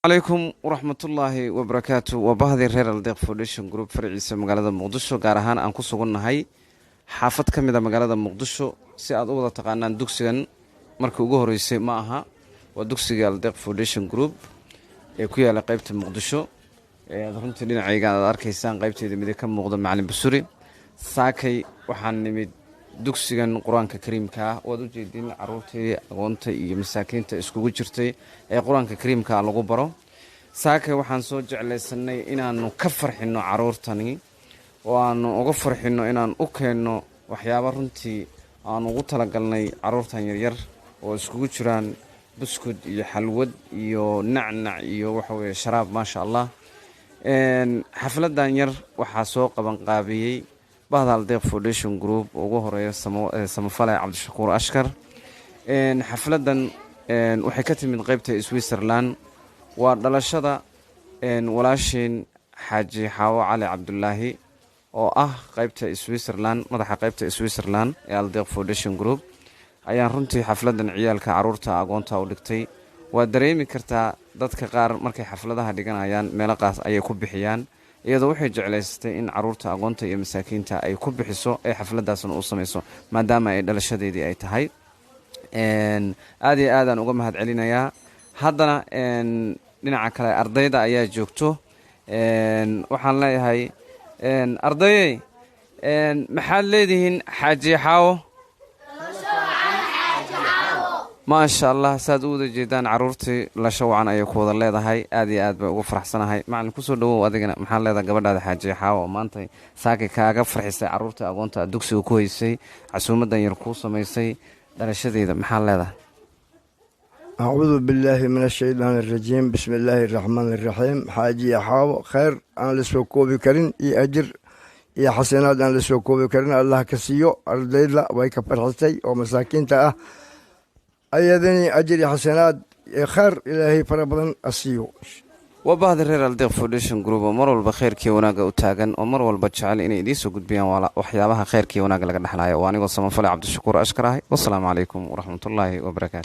عليكم ورحمة الله وبركاته وبهذه الرير الديق فوديشن جروب فرعيسة مقالة مقدشو gaar ahaan aan ku sugannahay xaafad ka mid ah magaalada Muqdisho si aad u wada taqaanaan dugsigan markii ugu horeysay ma aha waa dugsiga Aldeeq Foundation Group ee ku yaala qaybta Muqdisho ee runtii dhinacayga aad arkaysaan qaybteeda mid ka muuqda macallin Busuri saakay waxaan nimid dugsigan Quraanka Kariimka ah oo u jeedin caruurtii aqoonta iyo masaakiinta iskugu jirtay ee Quraanka Kariimka lagu baro saakay waxaan soo jeclaysanay inaanu ka farxino caruurtani oo aanu uga farxino inaan u keenno waxyaabo runtii aan ugu talagalnay caruurtan yaryar oo iskugu jiraan buskud iyo xalwad iyo nacnac iyo waxa weeye sharaab ma sha Allah xafladan yar waxa soo qaban qaabiyay bahda Aldeeq Foundation Group ugu horeeyo samafalay Cabdishakuur Ashkar xafladan waxay ka timid qaybta Switzerland waa dhalashada walaashin Xaaji Xaawo Cali Cabdullaahi oo ah qaybta Switzerland madaxa qaybta Switzerland ee Aldeeq Foundation Group ayaan runtii xafladan ciyaalka caruurta aqoonta u dhigtay waa dareemi kartaa dadka qaar markay xafladaha dhiganayaan meelo qaas ayay ku bixiyaan iyadoo waxay jeclaysatay in caruurta aqoonta iyo masaakiinta ay ku bixiso ee xafladaasna u sameeyso maadaama ay dhalashadeedii ay tahay aad iyo aad aan uga mahad celinayaa haddana dhinaca kale ardayda ayaa joogto waxaan leeyahay ardayey maxaad leedihiin Xaaji Xaawo ما شاء الله ساد ودا جيدان عرورتي لا شوعان ay ku wada leedahay aad iyo aad bay ugu faraxsanahay macallin ku soo dhawow adigana maxaa leedahay gabadhaada Xaaji Xaawo maanta saaki kaaga farxisay caruurta aqoonta dugsiga ku haysay casuumadan yar ku sameysay dhalashadeeda maxaa leedahay أعوذ بالله من الشيطان الرجيم بسم الله الرحمن الرحيم حاجي حاو خير أنا لسوكو بكرين أجر يا حسنات أنا لسوكو بكرين الله كسيو أرضي لا ويكبر حسي ومساكين تأه أيدني أجر حسنات خير إلهي فربنا أسيو وبعد الرير الديق فوديشن جروب ومر والبخير كي وناقة وتاجن ومر والبتشعل إني إديس وجود بيان ولا وحيابها خير كي وناقة لقد حلايا وأنا قصة من فلي عبد الشكور أشكره والسلام عليكم ورحمة الله وبركاته.